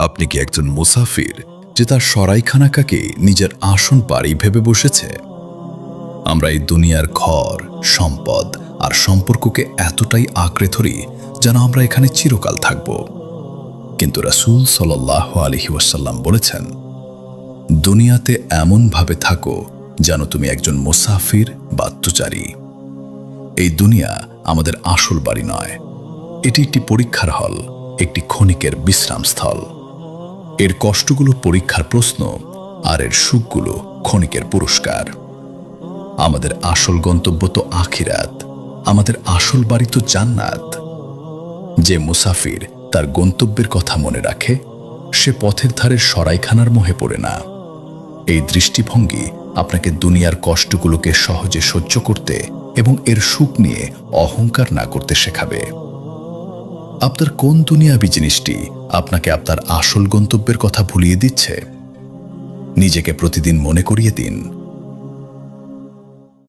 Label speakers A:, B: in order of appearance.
A: আপনি কি একজন মুসাফির যে তার সরাইখানাকাকে নিজের আসন বাড়ি ভেবে বসেছে? আমরা এই দুনিয়ার ঘর, সম্পদ আর সম্পর্ককে এতটাই আঁকড়ে ধরি যেন আমরা এখানে চিরকাল থাকব। কিন্তু রাসূল সাল্লাল্লাহু আলাইহি ওয়াসাল্লাম বলেছেন, দুনিয়াতে এমনভাবে থাকো যেন তুমি একজন মুসাফির বা যাত্রী। এই দুনিয়া আমাদের আসল বাড়ি নয়, এটি একটি পরীক্ষার হল, একটি ক্ষণিকের বিশ্রামস্থল। এর কষ্টগুলো পরীক্ষার প্রশ্ন, আর এর সুখগুলো ক্ষণিকের পুরস্কার। আমাদের আসল গন্তব্য তো আখিরাত, আমাদের আসল বাড়ি তো জান্নাত। যে মুসাফির তার গন্তব্যের কথা মনে রাখে, সে পথের ধারের সরাইখানার মোহে পড়ে না। এই দৃষ্টিভঙ্গি আপনাকে দুনিয়ার কষ্টগুলোকে সহজে সহ্য করতে এবং এর সুখ নিয়ে অহংকার না করতে শেখাবে। আপনার কোন দুনিয়াবী জিনিসটি আপনাকে আপনার আসল গন্তব্যের কথা ভুলিয়ে দিচ্ছে? নিজেকে প্রতিদিন মনে করিয়ে দিন,